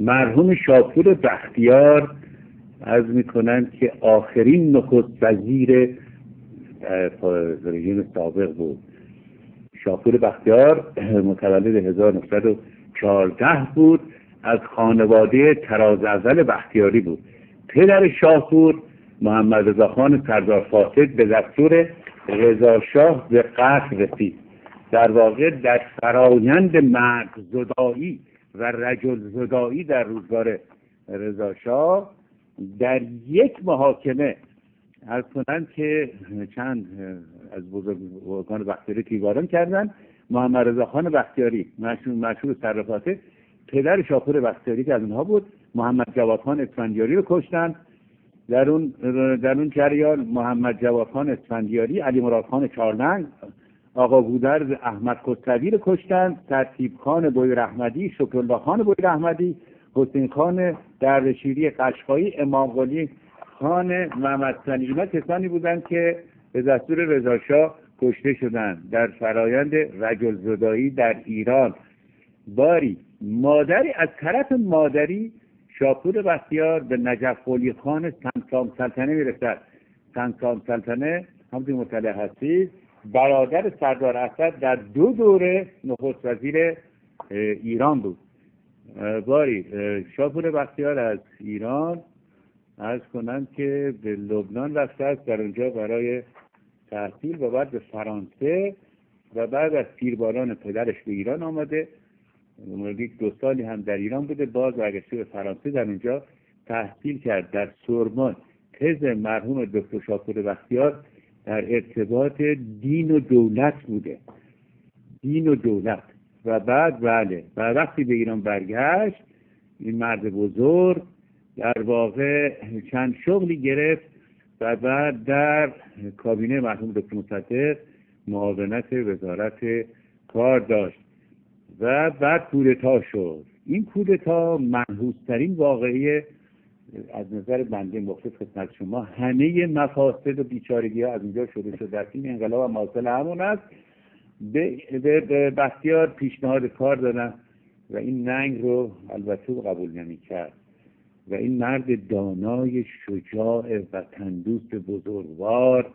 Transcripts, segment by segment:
مرحوم شاپور بختیار عرض میکنند که آخرین نخست وزیر رژیم سابق بود. شاپور بختیار متولد 1914 بود، از خانواده طراز اول بختیاری بود. پدر شاپور محمد رضا خان سردار فاسد به دستور رضا شاه به قتل رسید. در واقع در فرایند مرد زدایی و رجل زدایی در روزگار رضا شاه در یک محاکمه عرض کنند که چند از بزرگان بختیاری تیرباران کردند. محمد رضا خان بختیاری مشهور صرافاته پدر شاپور بختیاری که از اونها بود، محمد جواد خان اسفندیاری رو کشتن. در اون جریان محمد جواد خان اسفندیاری، علی مراد خان چارلنگ، آقا گودرز احمد خسروی رو کشتن، ترتیب خان بویر احمدی، شکرالله خان بویر احمدی، حسین خان دروشیری قشقایی، امام قلی خان محمد ثانی، اینا کسانی بودند که به دستور رضا شاه کشته شدند در فرایند رجل زدایی در ایران. باری مادری از طرف مادری شاپور بختیار به نجف قلی خان سنسام سلطنه میرسد. سنسام سلطنه همونطور مطلع هستید برادر سردار اسد در 2 دوره نخست وزیر ایران بود. باری شاپور بختیار از ایران عرض کنند که به لبنان رفته است، در اونجا برای تحصیل و بعد به فرانسه و بعد از تیرباران پدرش به ایران آمده. یک 2 سالی هم در ایران بوده، باز برگشته به فرانسه، در اونجا تحصیل کرد. در سوربن تز مرحوم دکتر شاپور بختیار در ارتباط دین و دولت بوده، دین و دولت. و بعد و وقتی به ایران برگشت این مرد بزرگ در واقع چند شغلی گرفت و بعد در کابینه مرحوم دکتر مصدق معاونت وزارت کار داشت و بعد کودتا شد. این کودتا منحوس‌ترین واقعه از نظر بنده مختص خدمت شما، همه مفاسد و بیچارگی ها از اینجا شده شد. در این انقلاب هم حاصل همون است. به بختیار پیشنهاد کار دادن و این ننگ رو البته قبول نمی کرد و این مرد دانای شجاع وطن دوست بزرگوار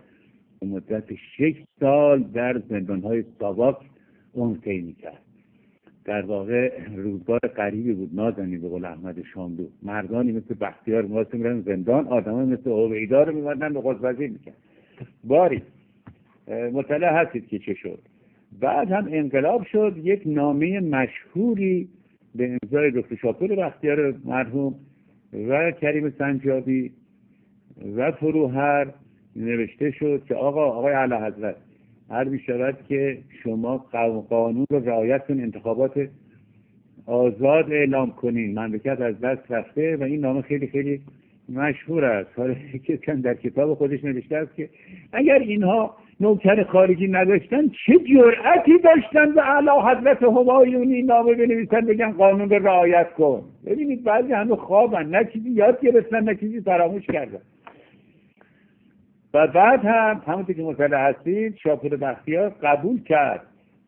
به مدت 6 سال در زندانهای ساواک عمر طی می‌کرد. در واقع روزگار غریبی بود، نازنین به قول احمد شاملو. مردانی مثل بختیار واسه میرن زندان، آدمای مثل عبیدار رو می‌بردن به نخست وزیر می‌کرد. باری مطلع هستید که چه شد. بعد هم انقلاب شد، یک نامه مشهوری به امضای دکتر شاپور بختیار مرحوم و کریم سنجابی و فروهر نوشته شد که آقای اعلیحضرت هر بیشترد که شما قانون رو رعایت کنید، انتخابات آزاد اعلام کنین، مملکت از دست رفته. و این نامه خیلی خیلی مشهور است. حالا که در کتاب خودش نوشته است که اگر اینها نوکر خارجی نداشتن چه جرأتی داشتن به اعلیحضرت همایون این نامه بنویسن بگن قانون رو رعایت کن. ببینید بعضی همه خوابن، نه چیزی یاد گرفتن نه چیزی فراموش کردن. و بعد هم همونطور که مطلع هستید شاپور بختیار قبول کرد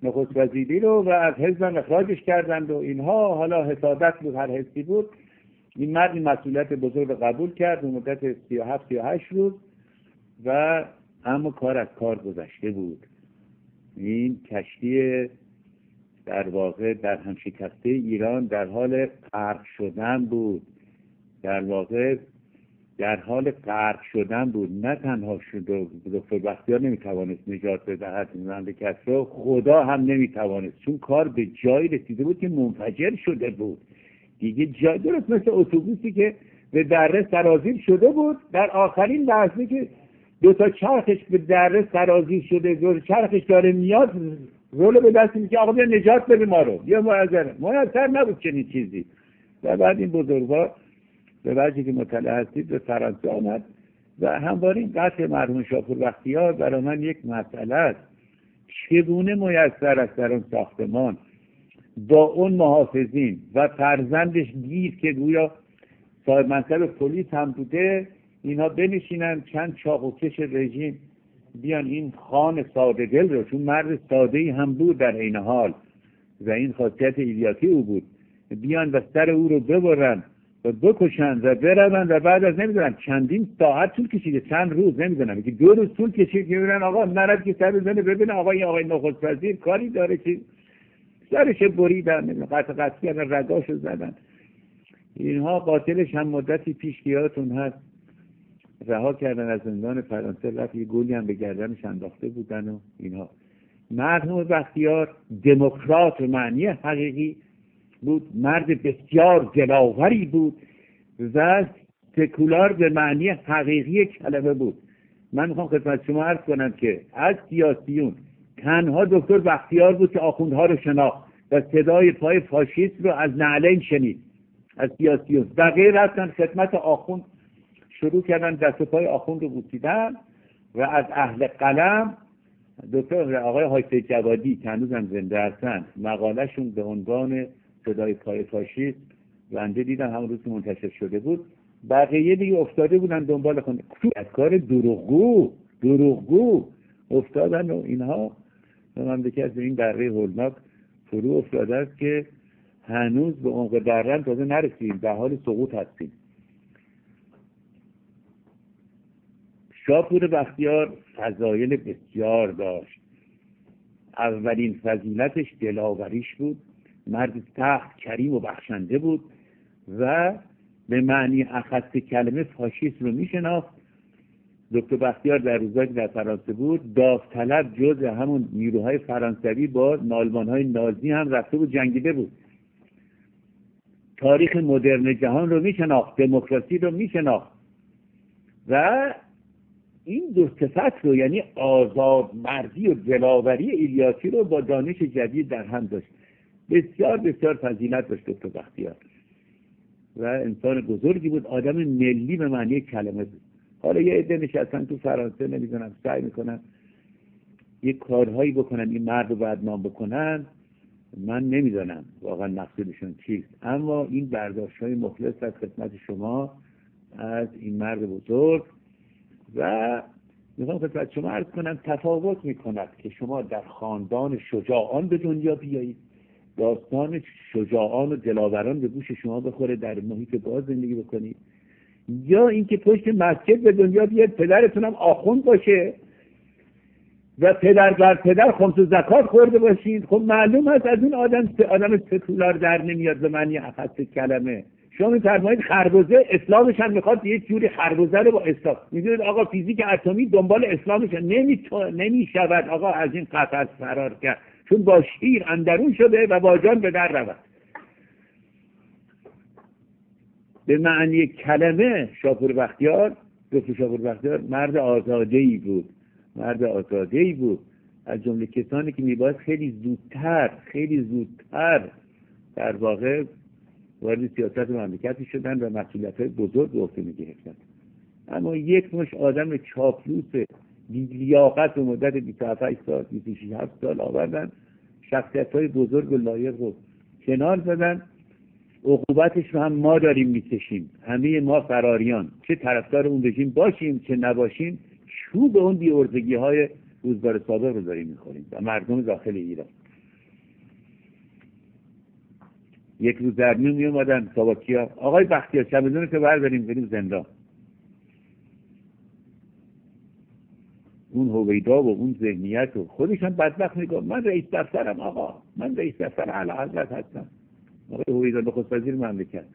نخست وزیری رو و از حزب اخراجش کردند و اینها. حالا حسادت بود، هر حزبی بود. این مرد این مسئولیت بزرگ رو قبول کرد به مدت 37-38 روز و اما کار از کار گذشته بود. این کشتی در واقع در هم شکسته ایران در حال غرق شدن بود. در واقع در حال غرق شدن بود. نه تنها شد دکتر بختیار نمیتوانست نجات بدهد این مملکت رو، خدا هم نمیتوانست، چون کار به جایی رسیده بود که منفجر شده بود دیگه. جای درست مثل اتوبوسی که به دره سرازیر شده بود، در آخرین لحظه که 2 تا چرخش به دره سرازیر شده، 2 چرخش داره میاد، رول به دست میگه آقا بیا نجات بده ما رو، بیا میسر نبود چنین چیزی. و بعد این بزرگوار به وجهی که مطلع هستید به فرانسه آمد و همواره این قتل مرحوم شاپور بختیار برای من یک مسئله است. چگونه میسر است در اون ساختمان با اون محافظین و فرزندش گیر که گویا صاحب منصب پلیس هم بوده، اینها بنشینن چند چاقوکش رژیم بیان این خان ساده دل رو، چون مرد ساده‌ای هم بود در این حال و این خاصیت ایلیاتی او بود، بیان و سر او رو ببرن و بکشن و بروند و بعد از نمیدونم چندین ساعت طول کشیده، چند روز نمیدونم که 2 روز طول کشید که ببینن آقا نرد که سر بزنه ببینه آقا این آقای نخست وزیر کاری داره که سرش بریدن، قطع کردن، رگاشو زدن. اینها قاتلش هم مدتی پیش یادتون هست رها کردن از زندان فرانسه، رفت یه گلی هم به گردنش انداخته بودن و اینها. مرحوم بختیار دموکرات به معنی حقیقی بود، مرد بسیار دلاوری بود و سکولار به معنی حقیقی کلمه بود. من میخوام خدمت شما عرض کنم که از سیاسیون تنها دکتر بختیار بود که آخوندها رو شناخت و صدای پای فاشیست رو از نعلین شنید. از سیاسیون بقیه رفتن خدمت آخوند، شروع کردن دست و پای آخوند رو بوسیدن و از اهل قلم دکتر آقای حایصه جوادی که هنوزم زنده هستن مقالهشون به عنوان صدای پای فاشیست بنده دیدم همون روز که منتشر شده بود، بقیه دیگه افتاده بودن دنبال خونده از کار دروغگو افتادن و اینها و مملکت به این دره هولناک فرو افتاده است که هنوز به عمق درن تازه نرسیم، در حال سقوط هستیم. شاپور بختیار فضایل بسیار داشت. اولین فضیلتش دلاوریش بود، مرد سخت کریم و بخشنده بود و به معنی اخص کلمه فاشیست رو میشناخت. دکتر بختیار در روزایی که در فرانسه بود داوطلب جز همون نیروهای فرانسوی با آلمان‌های نازی هم رفته بود، جنگیده بود. تاریخ مدرن جهان رو میشناخت، دموکراسی رو میشناخت و این دو صفت رو یعنی آزاد مردی و دلاوری ایلیاسی رو با دانش جدید در هم داشت. بسیار بسیار فضیلت داشت دکتر بختیار و انسان بزرگی بود، آدم ملی به معنی کلمه بود. حالا یه عده نشستن تو فرانسه نمیدونم سعی میکنن یه کارهایی بکنن این مرد رو بدنام بکنن، من نمیدونم واقعا مقصودشون چیست، اما این برداشت‌های مخلص از خدمت شما از این مرد بزرگ و میخوام خدمت شما عرض کنم تفاوت میکند که شما در خاندان شجاعان به دنیا بیایید، داستان شجاعان و دلاوران به گوش شما بخوره، در محیط باز زندگی بکنید، یا اینکه پشت مسجد به دنیا بیاد پدرتون هم آخوند باشه و پدر بر پدر خمس و زکات خورده باشید. خب معلوم است از اون آدم سکولار در نمیاد به معنی اخص کلمه. شما می‌فرمایید خربزه اسلامش هم میخواد یک جوری خربزه رو با اسلام، میدونید آقا فیزیک اتمی دنبال اسلامش نمیشود آقا از این قفس فرار کرد، چون با شیر اندرون شده و با جان به در رود. به معنی کلمه شاپور بختیار مرد آزاده‌ای بود، از جمله کسانی که میباید خیلی زودتر در واقع وارد سیاست مملکتی شدن و مسئولیت‌های بزرگ به عهده می‌گرفتن. اما یک مش آدم چاپلوس بی‌لیاقت و مدت 27 سال 26 سال آوردن، شخصیت‌های بزرگ و لایق رو کنار زدن. عقوبتش رو هم ما داریم می‌کشیم، همه ما فراریان، چه طرفدار اون رژیم باشیم چه نباشیم، چوب اون بی‌عرضگی‌های روزگار سابق رو داریم می‌خوریم و مردم داخل ایران. یک روز در میون می اومدن ساواکیا، آقای بختیار چمدون که برداریم بریم زندان. اون هویدا و اون ذهنیت و خودش هم بدبخت میگه من رئیس دفترم آقا، من رئیس دفتر اعلیحضرت هستم. آقای هویدا نخست وزیر مملکت.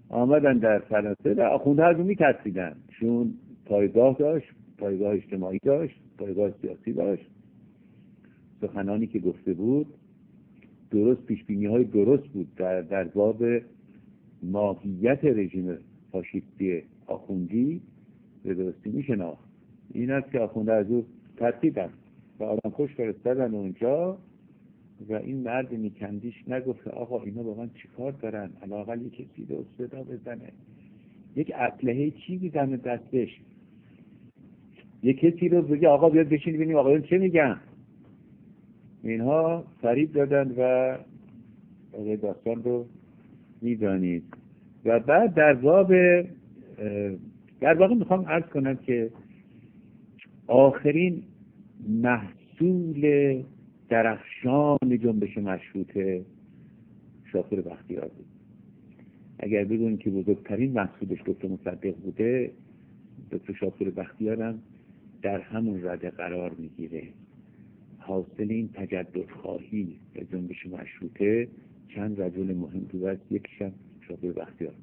آمدن در فرانسه و آخوندها از اون میترسیدن، چون پایگاه داشت، پایگاه اجتماعی داشت، پایگاه سیاسی داشت. سخنانی که گفته بود درست، پیشبینی‌های درست بود در باب ماهیت رژیم فاشیستی آخوندی به درستی میشناخت. این است که آخونده از او ترسیدن و آدم خوش فرستادن اونجا و این مرد نیکندیش نگفت آقا اینا با من چیکار دارن، علاقل یک کسی رو صدا بزنه، یک اسلحه چیزی دم دستش، یک کسی رو بگه آقا بیاد بشین ببینیم آقایون چه میگن. اینها فریب دادن و داستان رو میدانید. و بعد در واقع میخوام عرض کنم که آخرین محصول درخشان جنبش مشروطه شاپور بختیار بود. اگر بگوییم که بزرگترین محصولش دکتر مصدق بوده، دکتر شاپور بختیار هم در همون رده قرار میگیره. حاصل این تجدد خواهی و جنبش مشروطه چند رجل مهم تو است، یکیشم شاپور بختیار.